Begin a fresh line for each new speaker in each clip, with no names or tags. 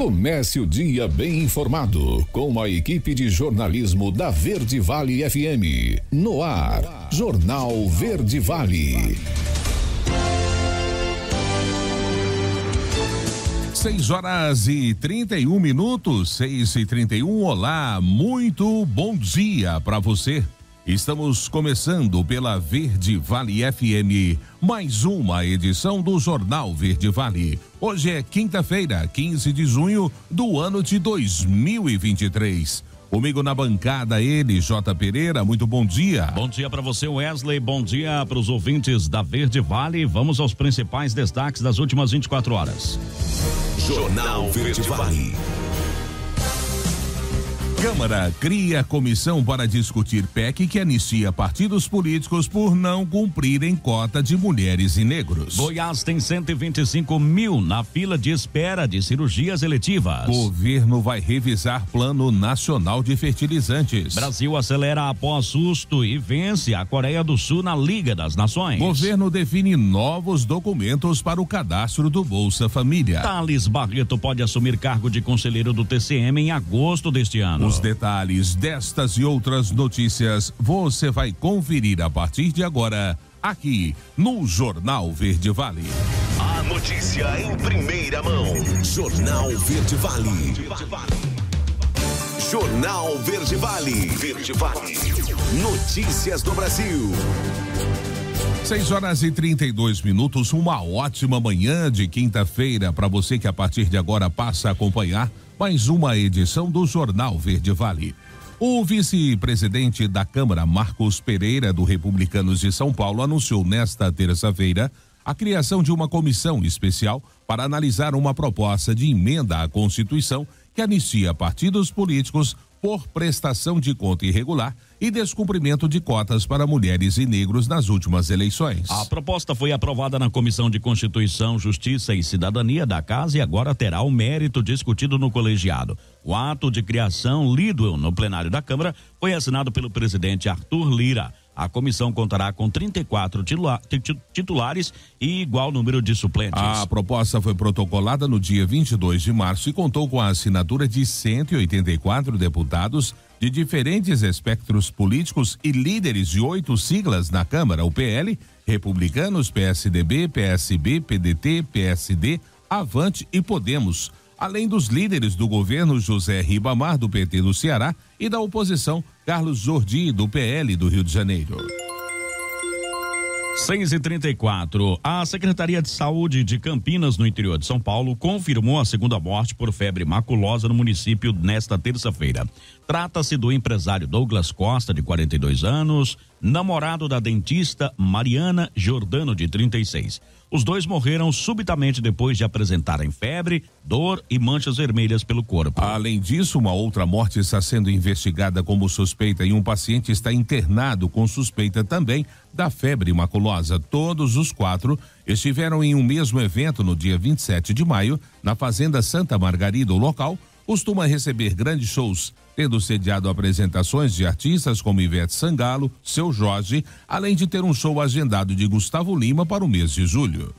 Comece o dia bem informado com a equipe de jornalismo da Verde Vale FM. No ar, Jornal Verde Vale.
6h31, 6h31. Olá, muito bom dia para você. Estamos começando pela Verde Vale FM, mais uma edição do Jornal Verde Vale. Hoje é quinta-feira, 15 de junho do ano de 2023. Comigo na bancada ele, J. Pereira, muito bom dia.
Bom dia para você, Wesley, bom dia para os ouvintes da Verde Vale. Vamos aos principais destaques das últimas 24 horas.
Jornal Verde Vale.
Câmara cria comissão para discutir PEC que anistia partidos políticos por não cumprirem cota de mulheres e negros.
Goiás tem 125 mil na fila de espera de cirurgias eletivas.
Governo vai revisar Plano Nacional de Fertilizantes.
Brasil acelera após susto e vence a Coreia do Sul na Liga das Nações.
Governo define novos documentos para o cadastro do Bolsa Família.
Thales Barreto pode assumir cargo de conselheiro do TCM em agosto deste ano.
Os detalhes destas e outras notícias você vai conferir a partir de agora, aqui no Jornal Verde Vale.
A notícia em primeira mão. Jornal Verde Vale. Jornal Verde Vale. Verde Vale. Notícias do Brasil.
6h32, uma ótima manhã de quinta-feira para você que a partir de agora passa a acompanhar mais uma edição do Jornal Verde Vale. O vice-presidente da Câmara, Marcos Pereira, do Republicanos de São Paulo, anunciou nesta terça-feira a criação de uma comissão especial para analisar uma proposta de emenda à Constituição que anistia partidos políticos por prestação de conta irregular e descumprimento de cotas para mulheres e negros nas últimas eleições.
A proposta foi aprovada na Comissão de Constituição, Justiça e Cidadania da Casa e agora terá o mérito discutido no colegiado. O ato de criação, lido no plenário da Câmara, foi assinado pelo presidente Arthur Lira. A comissão contará com 34 titulares e igual número de suplentes.
A proposta foi protocolada no dia 22 de março e contou com a assinatura de 184 deputados de diferentes espectros políticos e líderes de 8 siglas na Câmara: o PL, Republicanos, PSDB, PSB, PDT, PSD, Avante e Podemos, além dos líderes do governo José Ribamar, do PT do Ceará, e da oposição Carlos Jordi, do PL do Rio de Janeiro.
6h34. A Secretaria de Saúde de Campinas, no interior de São Paulo, confirmou a segunda morte por febre maculosa no município nesta terça-feira. Trata-se do empresário Douglas Costa, de 42 anos, namorado da dentista Mariana Giordano, de 36. Os dois morreram subitamente depois de apresentarem febre, dor e manchas vermelhas pelo corpo.
Além disso, uma outra morte está sendo investigada como suspeita e um paciente está internado com suspeita também da febre maculosa. Todos os 4 estiveram em um mesmo evento no dia 27 de maio, na Fazenda Santa Margarida. O local costuma receber grandes shows, tendo sediado apresentações de artistas como Ivete Sangalo, Seu Jorge, além de ter um show agendado de Gustavo Lima para o mês de julho.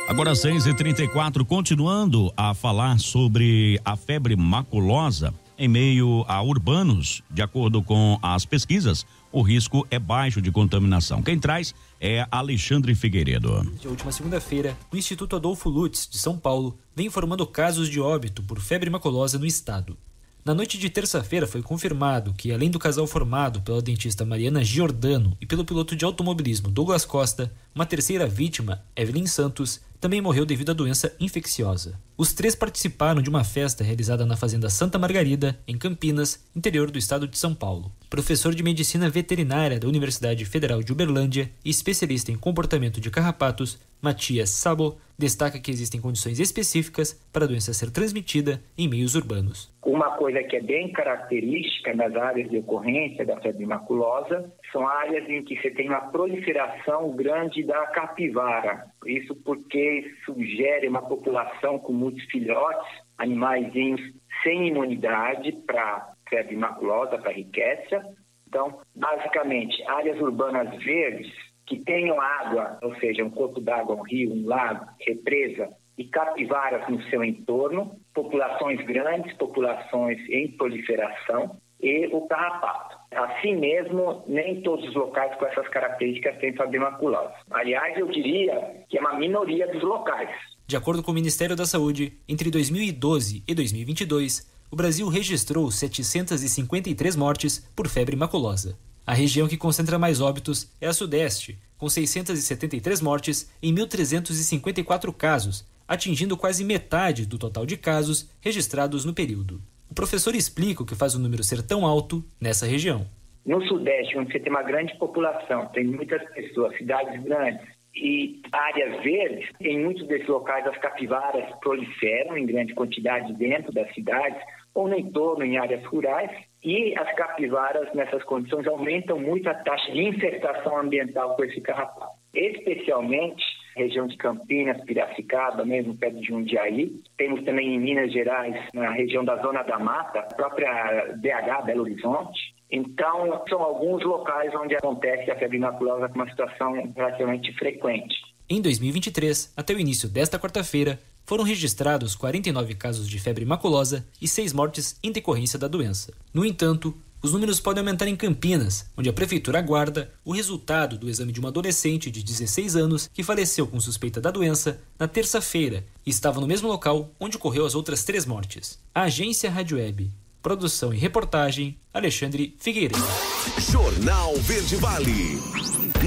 Agora 6h34, continuando a falar sobre a febre maculosa em meio a urbanos. De acordo com as pesquisas, o risco é baixo de contaminação. Quem traz é Alexandre Figueiredo.
Na última segunda-feira, o Instituto Adolfo Lutz, de São Paulo, vem informando casos de óbito por febre maculosa no estado. Na noite de terça-feira foi confirmado que, além do casal formado pela dentista Mariana Giordano e pelo piloto de automobilismo Douglas Costa, uma terceira vítima, Evelyn Santos, também morreu devido à doença infecciosa. Os 3 participaram de uma festa realizada na Fazenda Santa Margarida, em Campinas, interior do estado de São Paulo. Professor de Medicina Veterinária da Universidade Federal de Uberlândia e especialista em comportamento de carrapatos, Matias Sabo, destaca que existem condições específicas para a doença ser transmitida em meios urbanos.
Uma coisa que é bem característica nas áreas de ocorrência da febre maculosa são áreas em que você tem uma proliferação grande da capivara. Isso porque sugere uma população com muitos filhotes, animaizinhos sem imunidade para febre maculosa, para ricécia. Então, basicamente, áreas urbanas verdes que tenham água, ou seja, um corpo d'água, um rio, um lago, represa, e capivaras no seu entorno, populações grandes, populações em proliferação e o carrapato. Assim mesmo, nem todos os locais com essas características têm febre maculosa. Aliás, eu diria que é uma minoria dos locais.
De acordo com o Ministério da Saúde, entre 2012 e 2022, o Brasil registrou 753 mortes por febre maculosa. A região que concentra mais óbitos é a Sudeste, com 673 mortes em 1.354 casos, atingindo quase metade do total de casos registrados no período. O professor explica o que faz o número ser tão alto nessa região.
No Sudeste, onde você tem uma grande população, tem muitas pessoas, cidades grandes e áreas verdes, em muitos desses locais as capivaras proliferam em grande quantidade dentro das cidades ou no entorno, em áreas rurais, e as capivaras nessas condições aumentam muito a taxa de infestação ambiental com esse carrapato. Especialmente região de Campinas, Piracicaba, mesmo perto de Jundiaí. Temos também em Minas Gerais, na região da Zona da Mata, a própria BH, Belo Horizonte. Então, são alguns locais onde acontece a febre maculosa com uma situação relativamente frequente.
Em 2023, até o início desta quarta-feira, foram registrados 49 casos de febre maculosa e 6 mortes em decorrência da doença. No entanto, os números podem aumentar em Campinas, onde a prefeitura aguarda o resultado do exame de uma adolescente de 16 anos que faleceu com suspeita da doença na terça-feira e estava no mesmo local onde ocorreu as outras 3 mortes. A Agência Rádio Web. Produção e reportagem, Alexandre Figueiredo.
Jornal Verde Vale.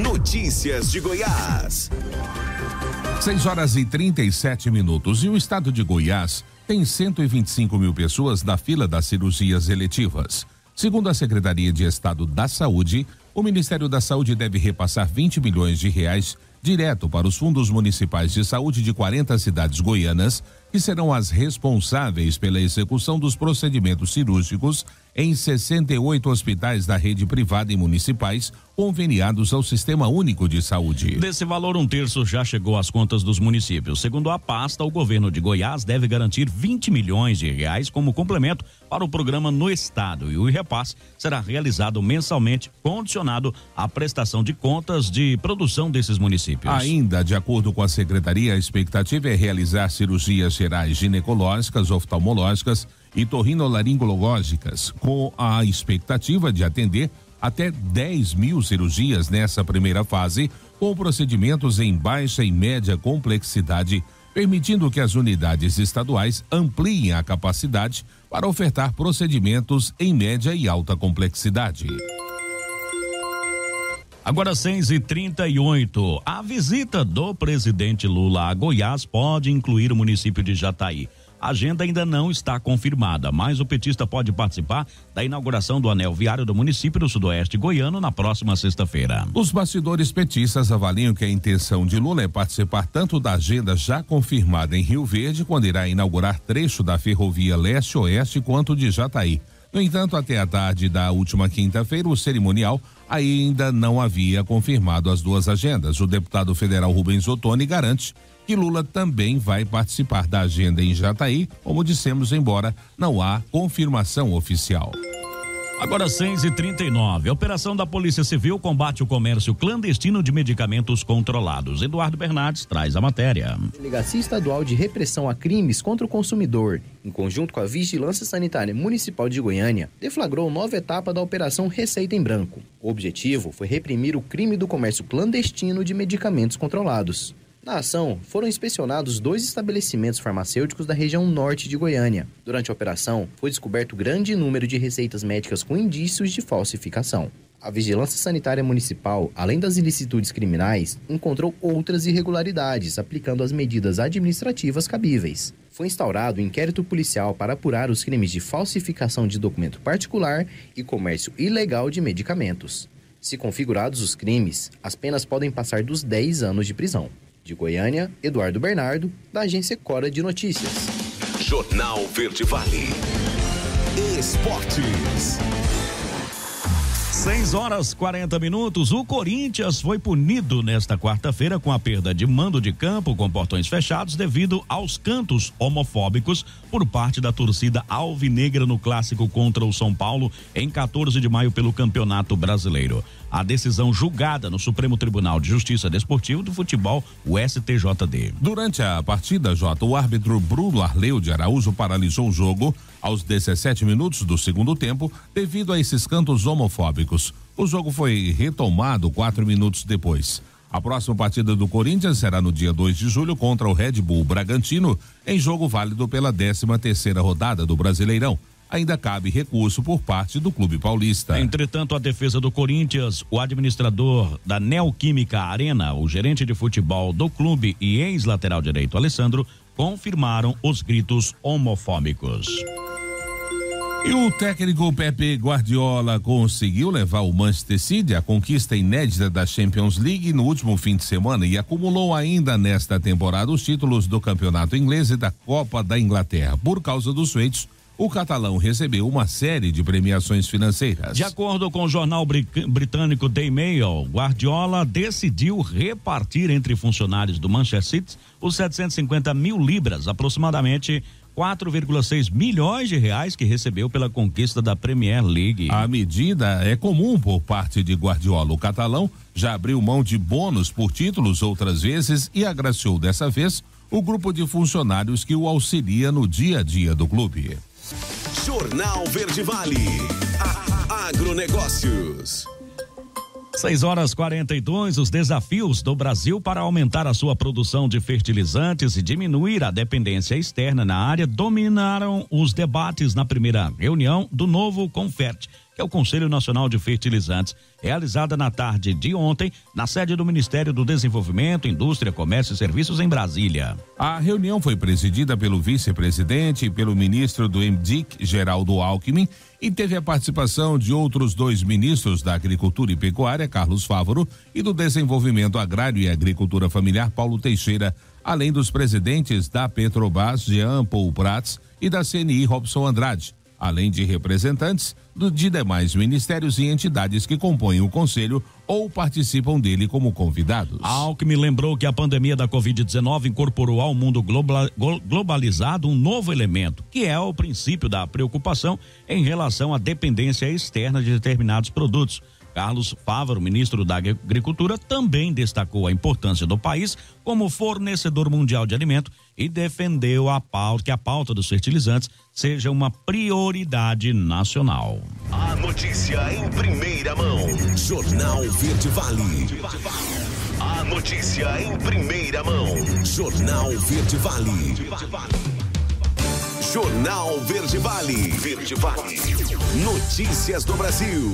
Notícias de Goiás.
6h37. E o estado de Goiás tem 125 mil pessoas na fila das cirurgias eletivas. Segundo a Secretaria de Estado da Saúde, o Ministério da Saúde deve repassar 20 milhões de reais direto para os fundos municipais de saúde de 40 cidades goianas, que serão as responsáveis pela execução dos procedimentos cirúrgicos em 68 hospitais da rede privada e municipais conveniados ao Sistema Único de Saúde.
Desse valor, 1/3 já chegou às contas dos municípios. Segundo a pasta, o governo de Goiás deve garantir 20 milhões de reais como complemento para o programa no estado, e o repasse será realizado mensalmente, condicionado à prestação de contas de produção desses municípios.
Ainda, de acordo com a secretaria, a expectativa é realizar cirurgias gerais ginecológicas, oftalmológicas e torrinolaringológicas, com a expectativa de atender até 10 mil cirurgias nessa primeira fase, com procedimentos em baixa e média complexidade, permitindo que as unidades estaduais ampliem a capacidade para ofertar procedimentos em média e alta complexidade.
Agora 6h38. A visita do presidente Lula a Goiás pode incluir o município de Jataí. A agenda ainda não está confirmada, mas o petista pode participar da inauguração do anel viário do município do Sudoeste Goiano na próxima sexta-feira.
Os bastidores petistas avaliam que a intenção de Lula é participar tanto da agenda já confirmada em Rio Verde, quando irá inaugurar trecho da ferrovia leste-oeste, quanto de Jataí. No entanto, até a tarde da última quinta-feira, o cerimonial ainda não havia confirmado as duas agendas. O deputado federal Rubens Ottoni garante que Lula também vai participar da agenda em Jataí, como dissemos, embora não há confirmação oficial.
Agora 6h39. A operação da Polícia Civil combate o comércio clandestino de medicamentos controlados. Eduardo Bernardes traz a matéria.
A Delegacia Estadual de Repressão a Crimes contra o Consumidor, em conjunto com a Vigilância Sanitária Municipal de Goiânia, deflagrou nova etapa da Operação Receita em Branco. O objetivo foi reprimir o crime do comércio clandestino de medicamentos controlados. Na ação, foram inspecionados 2 estabelecimentos farmacêuticos da região norte de Goiânia. Durante a operação, foi descoberto grande número de receitas médicas com indícios de falsificação. A Vigilância Sanitária Municipal, além das ilicitudes criminais, encontrou outras irregularidades, aplicando as medidas administrativas cabíveis. Foi instaurado um inquérito policial para apurar os crimes de falsificação de documento particular e comércio ilegal de medicamentos. Se configurados os crimes, as penas podem passar dos 10 anos de prisão. De Goiânia, Eduardo Bernardo, da Agência Cora de Notícias.
Jornal Verde Vale. Esportes.
6h40. O Corinthians foi punido nesta quarta-feira com a perda de mando de campo com portões fechados devido aos cantos homofóbicos por parte da torcida alvinegra no clássico contra o São Paulo em 14 de maio pelo Campeonato Brasileiro. A decisão julgada no Supremo Tribunal de Justiça Desportivo do Futebol, o STJD.
Durante a partida, o árbitro Bruno Arleu de Araújo paralisou o jogo aos 17 minutos do segundo tempo devido a esses cantos homofóbicos. O jogo foi retomado 4 minutos depois. A próxima partida do Corinthians será no dia 2 de julho contra o Red Bull Bragantino, em jogo válido pela 13ª rodada do Brasileirão. Ainda cabe recurso por parte do Clube Paulista.
Entretanto, a defesa do Corinthians, o administrador da Neoquímica Arena, o gerente de futebol do clube e ex-lateral direito Alessandro, confirmaram os gritos homofóbicos.
E o técnico Pepe Guardiola conseguiu levar o Manchester City à conquista inédita da Champions League no último fim de semana e acumulou ainda nesta temporada os títulos do Campeonato Inglês e da Copa da Inglaterra. Por causa dos feitos, o catalão recebeu uma série de premiações financeiras.
De acordo com o jornal britânico Daily Mail, Guardiola decidiu repartir entre funcionários do Manchester City os 750 mil libras, aproximadamente 4,6 milhões de reais que recebeu pela conquista da Premier League.
A medida é comum por parte de Guardiola. O catalão já abriu mão de bônus por títulos outras vezes e agraciou dessa vez o grupo de funcionários que o auxilia no dia a dia do clube.
Jornal Verde Vale. Agronegócios.
6h42, os desafios do Brasil para aumentar a sua produção de fertilizantes e diminuir a dependência externa na área dominaram os debates na primeira reunião do novo Confert, que é o Conselho Nacional de Fertilizantes, realizada na tarde de ontem na sede do Ministério do Desenvolvimento, Indústria, Comércio e Serviços em Brasília.
A reunião foi presidida pelo vice-presidente e pelo ministro do MDIC, Geraldo Alckmin, e teve a participação de outros 2 ministros da Agricultura e Pecuária, Carlos Fávaro, e do Desenvolvimento Agrário e Agricultura Familiar, Paulo Teixeira, além dos presidentes da Petrobras, Jean Paul Prats, e da CNI, Robson Andrade, além de representantes de demais ministérios e entidades que compõem o conselho ou participam dele como convidados.
Alckmin lembrou que a pandemia da Covid-19 incorporou ao mundo globalizado um novo elemento, que é o princípio da preocupação em relação à dependência externa de determinados produtos. Carlos Fávaro, ministro da Agricultura, também destacou a importância do país como fornecedor mundial de alimento e defendeu que a pauta dos fertilizantes seja uma prioridade nacional.
A notícia em primeira mão. Jornal Verde Vale. A notícia em primeira mão. Jornal Verde Vale. Jornal Verde Vale. Verde Vale. Notícias do Brasil.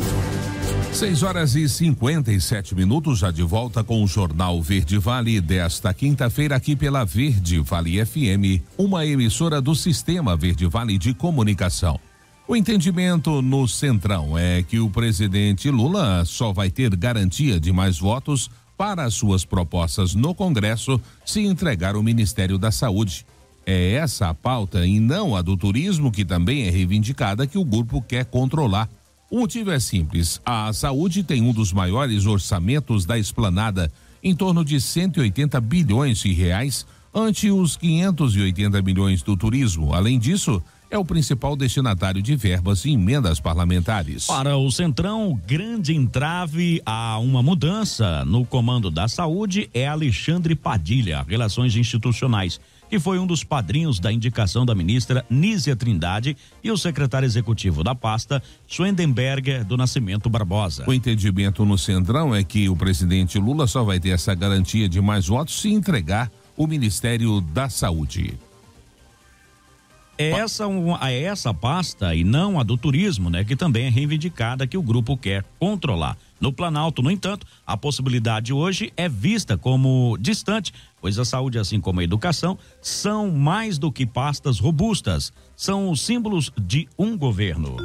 6h57, já de volta com o Jornal Verde Vale desta quinta-feira aqui pela Verde Vale FM, uma emissora do Sistema Verde Vale de Comunicação. O entendimento no Centrão é que o presidente Lula só vai ter garantia de mais votos para as suas propostas no Congresso se entregar o Ministério da Saúde. É essa a pauta e não a do turismo, que também é reivindicada, que o grupo quer controlar. O motivo é simples: a saúde tem um dos maiores orçamentos da esplanada, em torno de 180 bilhões de reais, ante os 580 bilhões do turismo. Além disso, é o principal destinatário de verbas e emendas parlamentares.
Para o Centrão, o grande entrave a uma mudança no comando da saúde é Alexandre Padilha, Relações Institucionais, que foi um dos padrinhos da indicação da ministra Nízia Trindade e o secretário executivo da pasta, Schwendenberger do Nascimento Barbosa.
O entendimento no Centrão é que o presidente Lula só vai ter essa garantia de mais votos se entregar o Ministério da Saúde.
Essa pasta e não a do turismo, né, que também é reivindicada, que o grupo quer controlar. No Planalto, no entanto, a possibilidade hoje é vista como distante, pois a saúde, assim como a educação, são mais do que pastas robustas, são os símbolos de um governo.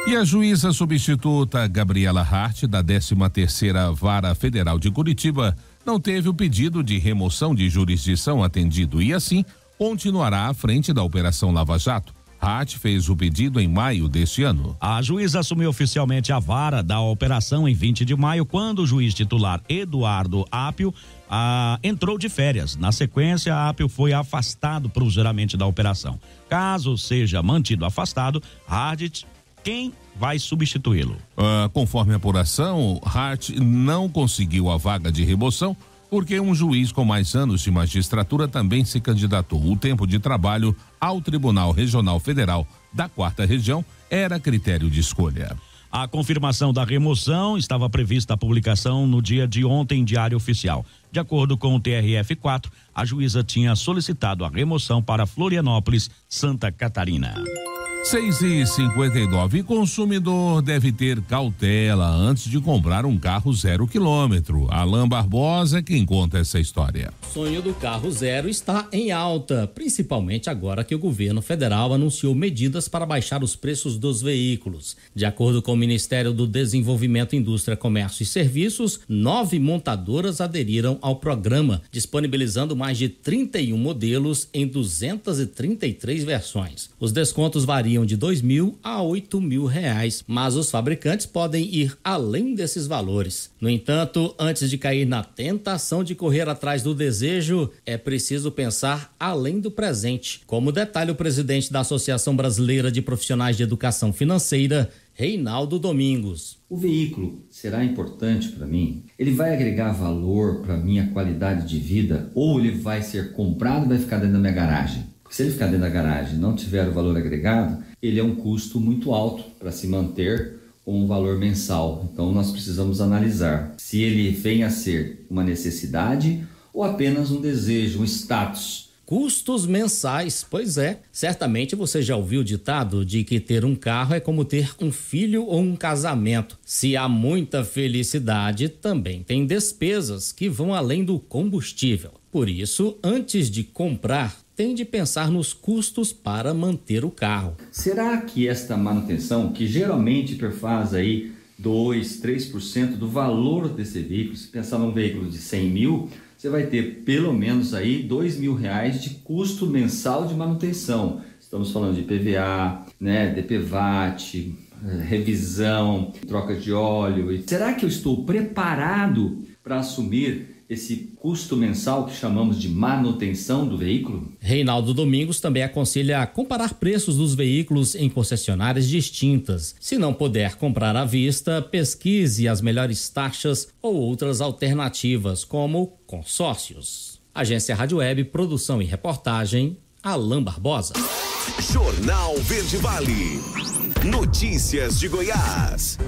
E a juíza substituta Gabriela Hart, da 13ª Vara Federal de Curitiba, não teve o pedido de remoção de jurisdição atendido e, assim, continuará à frente da Operação Lava Jato. Hart fez o pedido em maio deste ano.
A juíza assumiu oficialmente a vara da operação em 20 de maio, quando o juiz titular Eduardo Apio entrou de férias. Na sequência, Apio foi afastado provisoriamente da operação. Caso seja mantido afastado, Hart, quem vai substituí-lo?
Conforme a apuração, Hart não conseguiu a vaga de remoção porque um juiz com mais anos de magistratura também se candidatou. O tempo de trabalho ao Tribunal Regional Federal da 4ª Região era critério de escolha.
A confirmação da remoção estava prevista a publicação no dia de ontem em Diário Oficial. De acordo com o TRF4, a juíza tinha solicitado a remoção para Florianópolis, Santa Catarina.
6h59, consumidor deve ter cautela antes de comprar um carro 0 km. Alain Barbosa é quem conta essa história.
O sonho do carro zero está em alta, principalmente agora que o governo federal anunciou medidas para baixar os preços dos veículos. De acordo com o Ministério do Desenvolvimento, Indústria, Comércio e Serviços, 9 montadoras aderiram ao programa, disponibilizando mais de 31 modelos em 233 versões. Os descontos variam de R$2.000 a R$8.000, mas os fabricantes podem ir além desses valores. No entanto, antes de cair na tentação de correr atrás do desejo, é preciso pensar além do presente, como detalha o presidente da Associação Brasileira de Profissionais de Educação Financeira, Reinaldo Domingos.
O veículo será importante para mim? Ele vai agregar valor para minha qualidade de vida ou ele vai ser comprado e vai ficar dentro da minha garagem? Se ele ficar dentro da garagem e não tiver o valor agregado, ele é um custo muito alto para se manter um valor mensal. Então nós precisamos analisar se ele vem a ser uma necessidade ou apenas um desejo, um status.
Custos mensais, pois é. Certamente você já ouviu o ditado de que ter um carro é como ter um filho ou um casamento. Se há muita felicidade, também tem despesas que vão além do combustível. Por isso, antes de comprar, tem de pensar nos custos para manter o carro.
Será que esta manutenção, que geralmente perfaz aí 2, 3% do valor desse veículo, se pensar num veículo de 100 mil, você vai ter pelo menos aí R$2.000 de custo mensal de manutenção. Estamos falando de PVA, DPVAT, revisão, troca de óleo. Será que eu estou preparado para assumir esse custo mensal que chamamos de manutenção do veículo?
Reinaldo Domingos também aconselha a comparar preços dos veículos em concessionárias distintas. Se não puder comprar à vista, pesquise as melhores taxas ou outras alternativas, como consórcios. Agência Rádio Web, produção e reportagem, Alain Barbosa.
Jornal Verde Vale. Notícias de Goiás.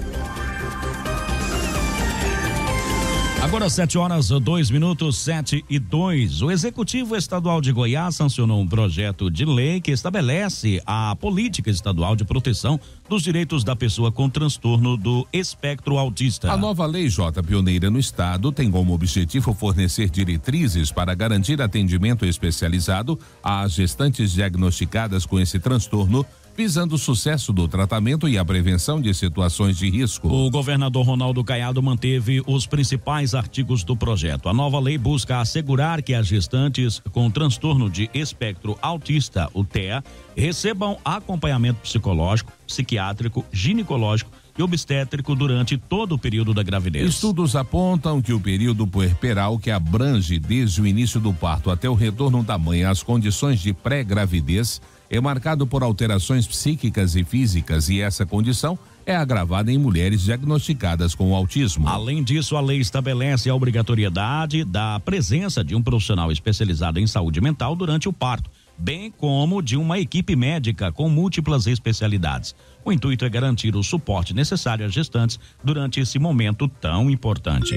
Agora 7h02, 7:02. O Executivo Estadual de Goiás sancionou um projeto de lei que estabelece a política estadual de proteção dos direitos da pessoa com transtorno do espectro autista.
A nova lei, pioneira no estado, tem como objetivo fornecer diretrizes para garantir atendimento especializado às gestantes diagnosticadas com esse transtorno, visando o sucesso do tratamento e a prevenção de situações de risco.
O governador Ronaldo Caiado manteve os principais artigos do projeto. A nova lei busca assegurar que as gestantes com transtorno de espectro autista, o TEA, recebam acompanhamento psicológico, psiquiátrico, ginecológico e obstétrico durante todo o período da gravidez.
Estudos apontam que o período puerperal, que abrange desde o início do parto até o retorno da mãe às condições de pré-gravidez, é marcado por alterações psíquicas e físicas, e essa condição é agravada em mulheres diagnosticadas com autismo.
Além disso, a lei estabelece a obrigatoriedade da presença de um profissional especializado em saúde mental durante o parto, bem como de uma equipe médica com múltiplas especialidades. O intuito é garantir o suporte necessário às gestantes durante esse momento tão importante.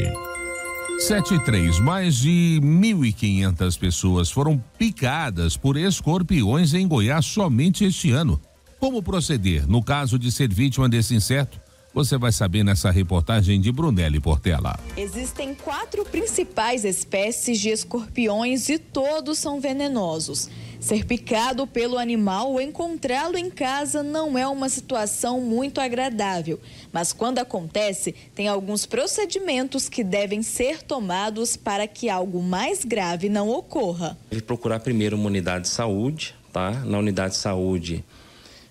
7:03, mais de 1.500 pessoas foram picadas por escorpiões em Goiás somente este ano. Como proceder no caso de ser vítima desse inseto? Você vai saber nessa reportagem de Brunelli Portela.
Existem 4 principais espécies de escorpiões e todos são venenosos. Ser picado pelo animal ou encontrá-lo em casa não é uma situação muito agradável, mas quando acontece, tem alguns procedimentos que devem ser tomados para que algo mais grave não ocorra.
Deve procurar primeiro uma unidade de saúde, tá? Na unidade de saúde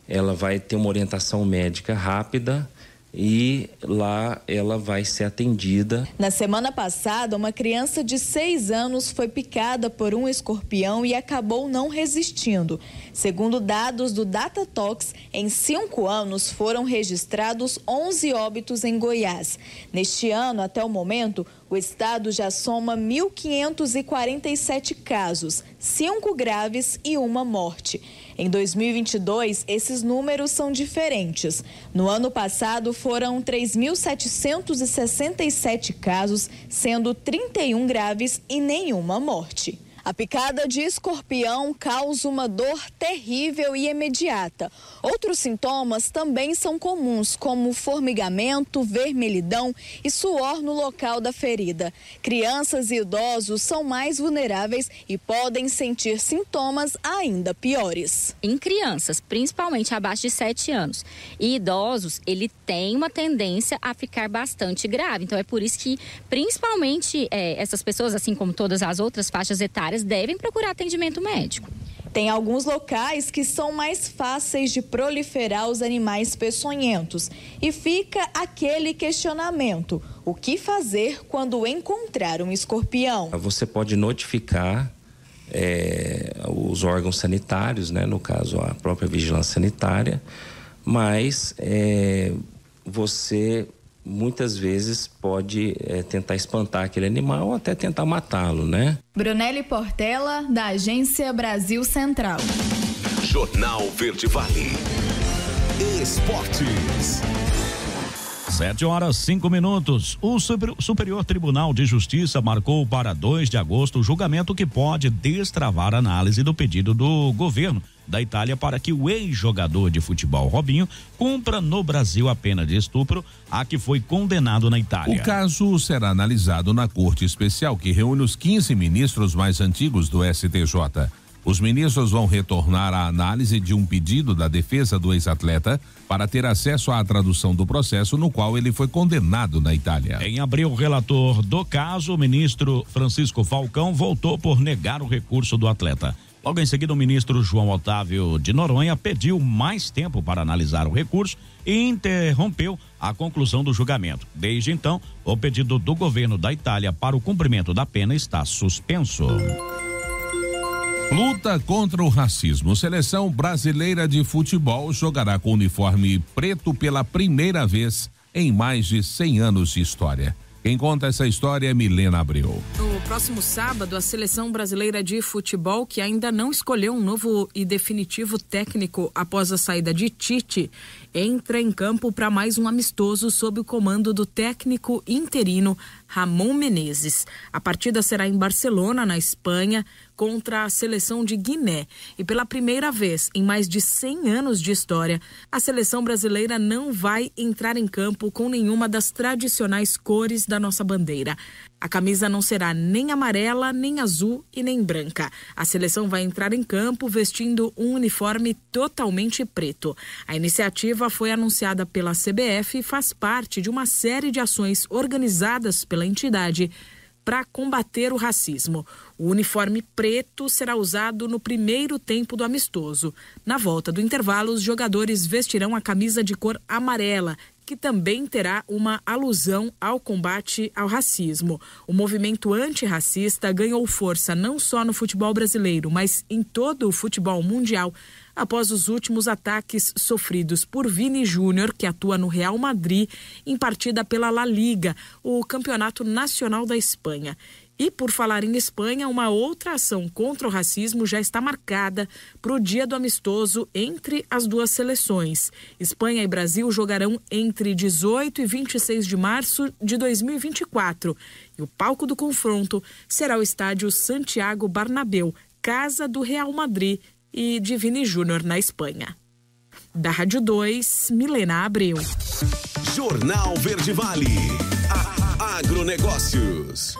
ela vai ter uma orientação médica rápida e lá ela vai ser atendida.
Na semana passada, uma criança de 6 anos foi picada por um escorpião e acabou não resistindo. Segundo dados do Datatox, em 5 anos foram registrados 11 óbitos em Goiás. Neste ano, até o momento, o estado já soma 1.547 casos, 5 graves e 1 morte. Em 2022, esses números são diferentes. No ano passado, foram 3.767 casos, sendo 31 graves e nenhuma morte. A picada de escorpião causa uma dor terrível e imediata. Outros sintomas também são comuns, como formigamento, vermelhidão e suor no local da ferida. Crianças e idosos são mais vulneráveis e podem sentir sintomas ainda piores.
Em crianças, principalmente abaixo de 7 anos, e idosos, ele tem uma tendência a ficar bastante grave. Então é por isso que, principalmente, essas pessoas, assim como todas as outras faixas etárias, devem procurar atendimento médico.
Tem alguns locais que são mais fáceis de proliferar os animais peçonhentos. E fica aquele questionamento: o que fazer quando encontrar um escorpião?
Você pode notificar os órgãos sanitários, né? No caso, a própria vigilância sanitária, mas você muitas vezes pode tentar espantar aquele animal ou até tentar matá-lo, né?
Brunelli Portela, da Agência Brasil Central.
Jornal Verde Vale. Esportes.
7h05. O Superior Tribunal de Justiça marcou para 2 de agosto o julgamento que pode destravar a análise do pedido do governo da Itália para que o ex-jogador de futebol Robinho cumpra no Brasil a pena de estupro a que foi condenado na Itália.
O caso será analisado na Corte Especial, que reúne os 15 ministros mais antigos do STJ. Os ministros vão retornar à análise de um pedido da defesa do ex-atleta para ter acesso à tradução do processo no qual ele foi condenado na Itália.
Em abril, o relator do caso, o ministro Francisco Falcão, voltou por negar o recurso do atleta. Logo em seguida, o ministro João Otávio de Noronha pediu mais tempo para analisar o recurso e interrompeu a conclusão do julgamento. Desde então, o pedido do governo da Itália para o cumprimento da pena está suspenso.
Luta contra o racismo. Seleção brasileira de futebol jogará com uniforme preto pela primeira vez em mais de 100 anos de história. Quem conta essa história é Milena Abreu.
No próximo sábado, a Seleção Brasileira de Futebol, que ainda não escolheu um novo e definitivo técnico após a saída de Tite, entra em campo para mais um amistoso sob o comando do técnico interino Ramon Menezes. A partida será em Barcelona, na Espanha, contra a seleção de Guiné. E pela primeira vez em mais de 100 anos de história, a seleção brasileira não vai entrar em campo com nenhuma das tradicionais cores da nossa bandeira. A camisa não será nem amarela, nem azul e nem branca. A seleção vai entrar em campo vestindo um uniforme totalmente preto. A iniciativa foi anunciada pela CBF e faz parte de uma série de ações organizadas pela entidade para combater o racismo. O uniforme preto será usado no primeiro tempo do amistoso. Na volta do intervalo, os jogadores vestirão a camisa de cor amarela, que também terá uma alusão ao combate ao racismo. O movimento antirracista ganhou força não só no futebol brasileiro, mas em todo o futebol mundial, após os últimos ataques sofridos por Vini Júnior, que atua no Real Madrid, em partida pela La Liga, o campeonato nacional da Espanha. E por falar em Espanha, uma outra ação contra o racismo já está marcada para o dia do amistoso entre as duas seleções. Espanha e Brasil jogarão entre 18 e 26 de março de 2024. E o palco do confronto será o estádio Santiago Bernabéu, casa do Real Madrid e de Vini Júnior na Espanha. Da Rádio 2, Milena Abreu.
Jornal Verde Vale. Agronegócios.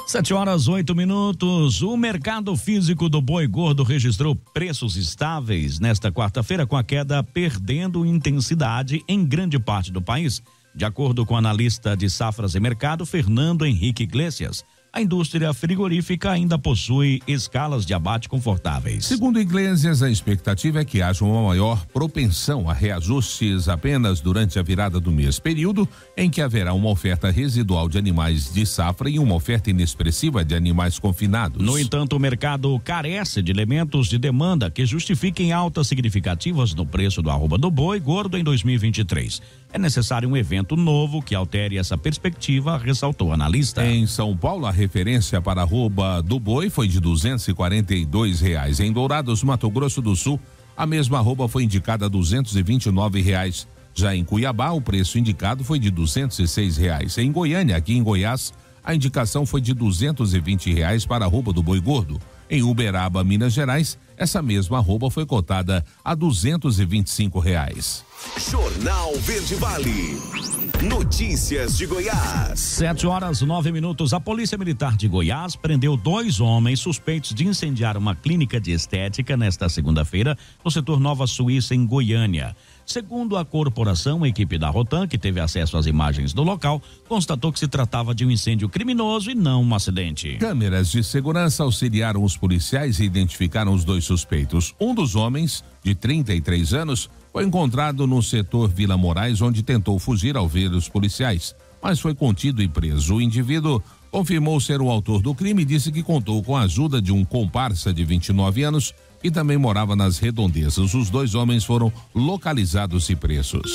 7h08. O mercado físico do boi gordo registrou preços estáveis nesta quarta-feira, com a queda perdendo intensidade em grande parte do país. De acordo com o analista de safras e mercado, Fernando Henrique Iglesias, a indústria frigorífica ainda possui escalas de abate confortáveis.
Segundo Iglesias, a expectativa é que haja uma maior propensão a reajustes apenas durante a virada do mês, período em que haverá uma oferta residual de animais de safra e uma oferta inexpressiva de animais confinados.
No entanto, o mercado carece de elementos de demanda que justifiquem altas significativas no preço do arroba do boi gordo em 2023. É necessário um evento novo que altere essa perspectiva, ressaltou o analista.
Em São Paulo, a referência para a arroba do boi foi de R$242. Em Dourados, Mato Grosso do Sul, a mesma arroba foi indicada a R$229. Já em Cuiabá, o preço indicado foi de R$206. Em Goiânia, aqui em Goiás, a indicação foi de R$220 para a arroba do boi gordo. Em Uberaba, Minas Gerais, essa mesma arroba foi cotada a R$225.
Jornal Verde Vale. Notícias de Goiás.
7h09. A Polícia Militar de Goiás prendeu 2 homens suspeitos de incendiar uma clínica de estética nesta segunda-feira no setor Nova Suíça, em Goiânia. Segundo a corporação, a equipe da Rotan, que teve acesso às imagens do local, constatou que se tratava de um incêndio criminoso e não um acidente.
Câmeras de segurança auxiliaram os policiais e identificaram os 2 suspeitos. Um dos homens, de 33 anos, foi encontrado no setor Vila Moraes, onde tentou fugir ao ver os policiais, mas foi contido e preso. O indivíduo confirmou ser o autor do crime e disse que contou com a ajuda de um comparsa de 29 anos e também morava nas redondezas. Os 2 homens foram localizados e presos.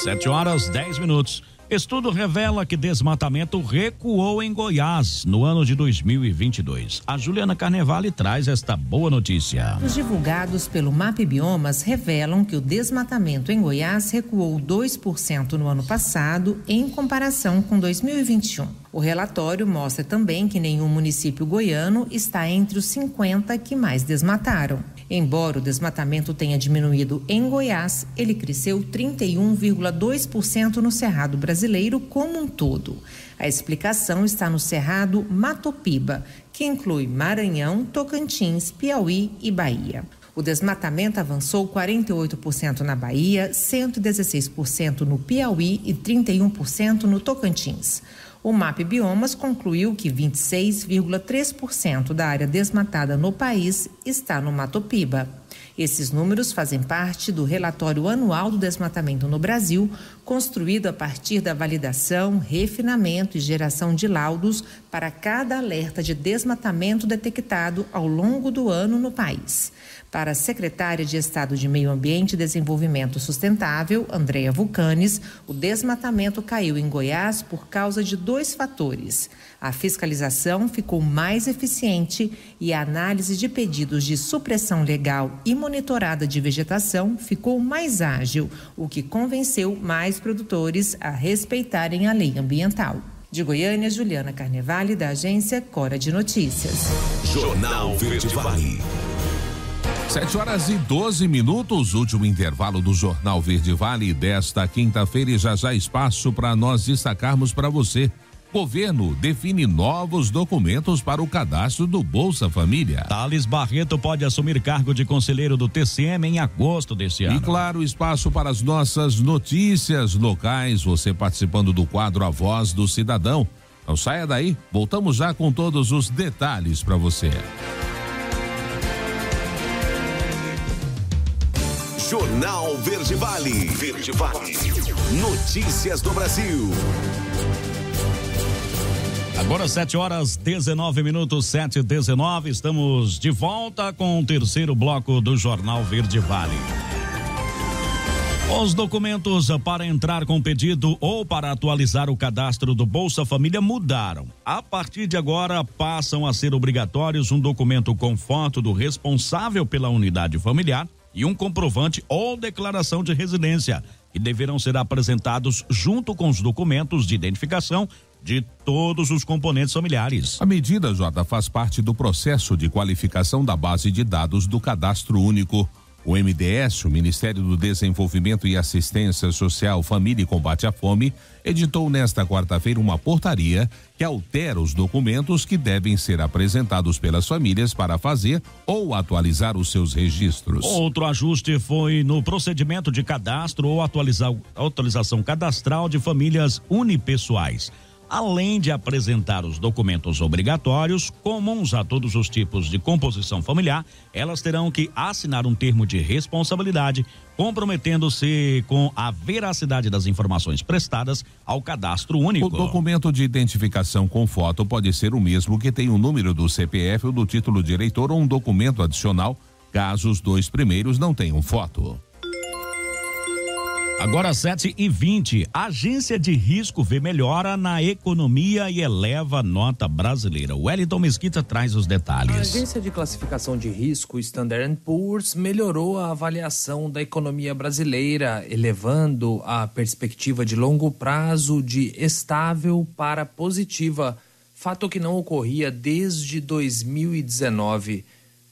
7h10. Estudo revela que desmatamento recuou em Goiás no ano de 2022. A Juliana Carnevale traz esta boa notícia.
Os divulgados pelo MAP Biomas revelam que o desmatamento em Goiás recuou 2% no ano passado em comparação com 2021. O relatório mostra também que nenhum município goiano está entre os 50 que mais desmataram. Embora o desmatamento tenha diminuído em Goiás, ele cresceu 31,2% no Cerrado brasileiro como um todo. A explicação está no Cerrado Matopiba, que inclui Maranhão, Tocantins, Piauí e Bahia. O desmatamento avançou 48% na Bahia, 116% no Piauí e 31% no Tocantins. O MAP Biomas concluiu que 26,3% da área desmatada no país está no Matopiba. Esses números fazem parte do relatório anual do desmatamento no Brasil, construído a partir da validação, refinamento e geração de laudos para cada alerta de desmatamento detectado ao longo do ano no país. Para a secretária de Estado de Meio Ambiente e Desenvolvimento Sustentável, Andréa Vulcanes, o desmatamento caiu em Goiás por causa de 2 fatores. A fiscalização ficou mais eficiente e a análise de pedidos de supressão legal e monitorada de vegetação ficou mais ágil, o que convenceu mais produtores a respeitarem a lei ambiental. De Goiânia, Juliana Carnevale, da agência Cora de Notícias.
Jornal Verde Vale.
7h12, último intervalo do Jornal Verde Vale desta quinta-feira e já espaço para nós destacarmos para você. Governo define novos documentos para o cadastro do Bolsa Família.
Thales Barreto pode assumir cargo de conselheiro do TCM em agosto deste ano.
E claro, espaço para as nossas notícias locais, você participando do quadro A Voz do Cidadão. Não saia daí, voltamos já com todos os detalhes para você.
Jornal Verde Vale. Verde Vale. Notícias do Brasil.
Agora 7h19, 7h19, estamos de volta com o terceiro bloco do Jornal Verde Vale. Os documentos para entrar com pedido ou para atualizar o cadastro do Bolsa Família mudaram. A partir de agora passam a ser obrigatórios um documento com foto do responsável pela unidade familiar e um comprovante ou declaração de residência, que deverão ser apresentados junto com os documentos de identificação de todos os componentes familiares.
A medida, Jota, faz parte do processo de qualificação da base de dados do Cadastro Único. O MDS, o Ministério do Desenvolvimento e Assistência Social, Família e Combate à Fome, editou nesta quarta-feira uma portaria que altera os documentos que devem ser apresentados pelas famílias para fazer ou atualizar os seus registros.
Outro ajuste foi no procedimento de cadastro ou atualização cadastral de famílias unipessoais. Além de apresentar os documentos obrigatórios, comuns a todos os tipos de composição familiar, elas terão que assinar um termo de responsabilidade, comprometendo-se com a veracidade das informações prestadas ao cadastro único.
O documento de identificação com foto pode ser o mesmo que tem o número do CPF ou do título de eleitor ou um documento adicional, caso os dois primeiros não tenham foto.
Agora 7h20, a agência de risco vê melhora na economia e eleva a nota brasileira. O Wellington Mesquita traz os detalhes.
A agência de classificação de risco Standard & Poor's melhorou a avaliação da economia brasileira, elevando a perspectiva de longo prazo de estável para positiva, fato que não ocorria desde 2019.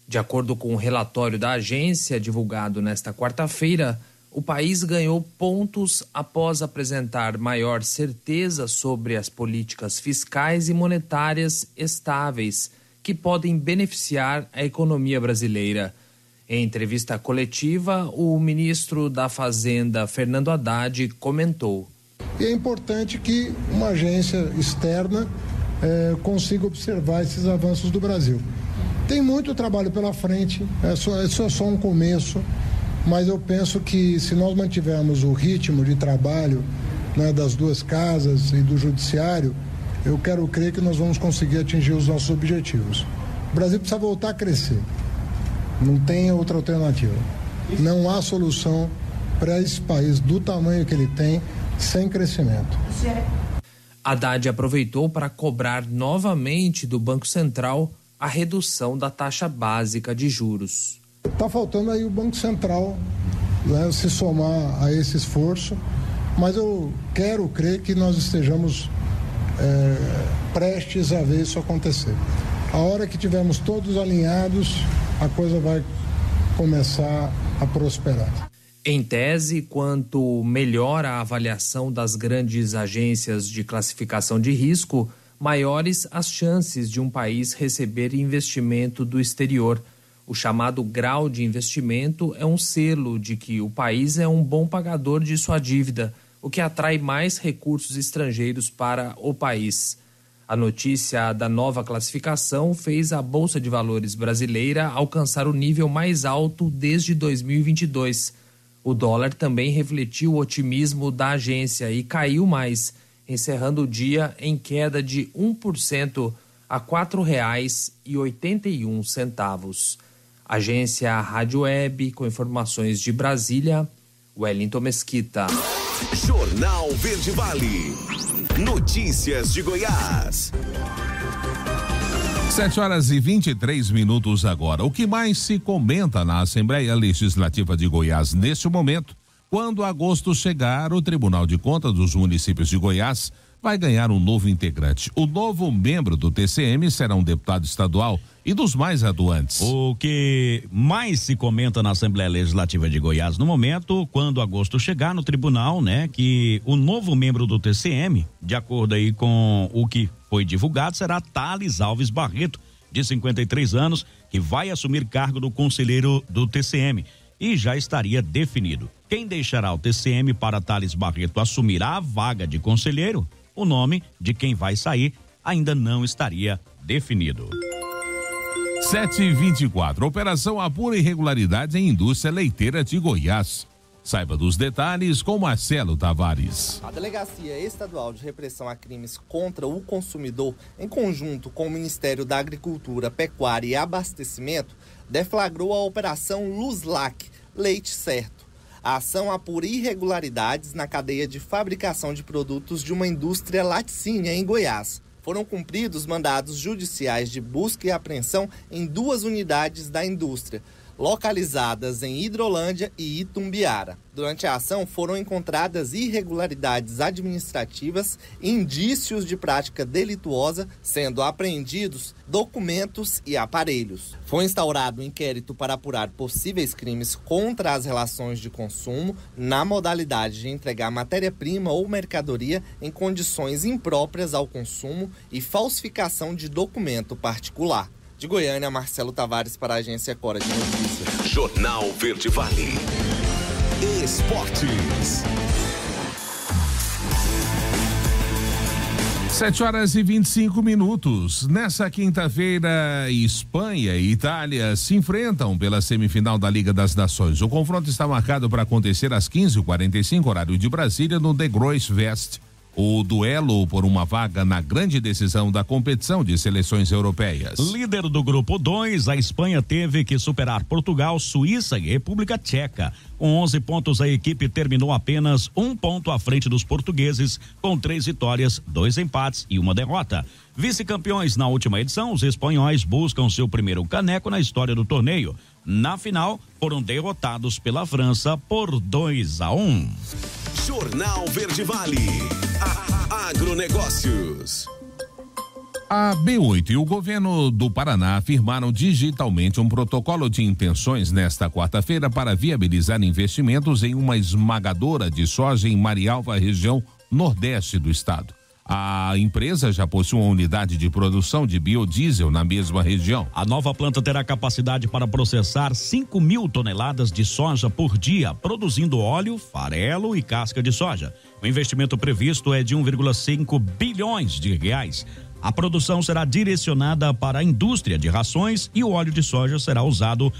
De acordo com o relatório da agência divulgado nesta quarta-feira, o país ganhou pontos após apresentar maior certeza sobre as políticas fiscais e monetárias estáveis que podem beneficiar a economia brasileira. Em entrevista coletiva, o ministro da Fazenda, Fernando Haddad, comentou:
E é importante que uma agência externa consiga observar esses avanços do Brasil. Tem muito trabalho pela frente, isso é só um começo. Mas eu penso que se nós mantivermos o ritmo de trabalho, né, das duas casas e do judiciário, eu quero crer que nós vamos conseguir atingir os nossos objetivos. O Brasil precisa voltar a crescer. Não tem outra alternativa. Não há solução para esse país do tamanho que ele tem sem crescimento.
Haddad aproveitou para cobrar novamente do Banco Central a redução da taxa básica de juros.
Está faltando aí o Banco Central, né, se somar a esse esforço, mas eu quero crer que nós estejamos prestes a ver isso acontecer. A hora que tivermos todos alinhados, a coisa vai começar a prosperar.
Em tese, quanto melhor a avaliação das grandes agências de classificação de risco, maiores as chances de um país receber investimento do exterior. O chamado grau de investimento é um selo de que o país é um bom pagador de sua dívida, o que atrai mais recursos estrangeiros para o país. A notícia da nova classificação fez a Bolsa de Valores brasileira alcançar o nível mais alto desde 2022. O dólar também refletiu o otimismo da agência e caiu mais, encerrando o dia em queda de 1% a R$ 4,81. Agência Rádio Web, com informações de Brasília, Wellington Mesquita.
Jornal Verde Vale. Notícias de Goiás.
7h23 agora. O que mais se comenta na Assembleia Legislativa de Goiás neste momento? Quando agosto chegar, o Tribunal de Contas dos Municípios de Goiás vai ganhar um novo integrante. O novo membro do TCM será um deputado estadual e dos mais atuantes.
O que mais se comenta na Assembleia Legislativa de Goiás no momento, quando agosto chegar no tribunal, né, que o novo membro do TCM, de acordo aí com o que foi divulgado, será Thales Alves Barreto, de 53 anos, que vai assumir cargo do conselheiro do TCM e já estaria definido. Quem deixará o TCM para Thales Barreto assumir a vaga de conselheiro? O nome de quem vai sair ainda não estaria definido.
7h24. Operação apura irregularidades em indústria leiteira de Goiás. Saiba dos detalhes com Marcelo Tavares.
A Delegacia Estadual de Repressão a Crimes contra o Consumidor, em conjunto com o Ministério da Agricultura, Pecuária e Abastecimento, deflagrou a Operação Luzlac, Leite Certo. A ação apura irregularidades na cadeia de fabricação de produtos de uma indústria laticínea em Goiás. Foram cumpridos mandados judiciais de busca e apreensão em 2 unidades da indústria, localizadas em Hidrolândia e Itumbiara. Durante a ação foram encontradas irregularidades administrativas e indícios de prática delituosa, sendo apreendidos documentos e aparelhos. Foi instaurado um inquérito para apurar possíveis crimes contra as relações de consumo na modalidade de entregar matéria-prima ou mercadoria em condições impróprias ao consumo e falsificação de documento particular. De Goiânia, Marcelo Tavares para a Agência Cora de Notícias.
Jornal Verde Vale. Esportes.
7h25. Nessa quinta-feira, Espanha e Itália se enfrentam pela semifinal da Liga das Nações. O confronto está marcado para acontecer às 15h45, horário de Brasília, no The Gross Vest. O duelo por uma vaga na grande decisão da competição de seleções europeias.
Líder do grupo 2, a Espanha teve que superar Portugal, Suíça e República Tcheca. Com 11 pontos, a equipe terminou apenas 1 ponto à frente dos portugueses, com 3 vitórias, 2 empates e 1 derrota. Vice-campeões na última edição, os espanhóis buscam seu primeiro caneco na história do torneio. Na final, foram derrotados pela França por 2-1.
Jornal Verde Vale. Agronegócios.
A B8 e o governo do Paraná afirmaram digitalmente um protocolo de intenções nesta quarta-feira para viabilizar investimentos em uma esmagadora de soja em Marialva, região nordeste do estado. A empresa já possui uma unidade de produção de biodiesel na mesma região.
A nova planta terá capacidade para processar 5.000 toneladas de soja por dia, produzindo óleo, farelo e casca de soja. O investimento previsto é de 1,5 bilhões de reais. A produção será direcionada para a indústria de rações e o óleo de soja será usado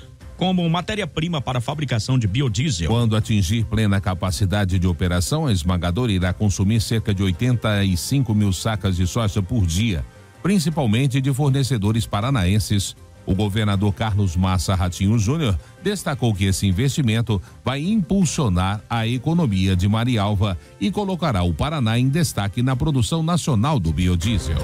como matéria-prima para a fabricação de biodiesel.
Quando atingir plena capacidade de operação, a esmagadora irá consumir cerca de 85.000 sacas de soja por dia, principalmente de fornecedores paranaenses. O governador Carlos Massa Ratinho Júnior destacou que esse investimento vai impulsionar a economia de Marialva e colocará o Paraná em destaque na produção nacional do biodiesel.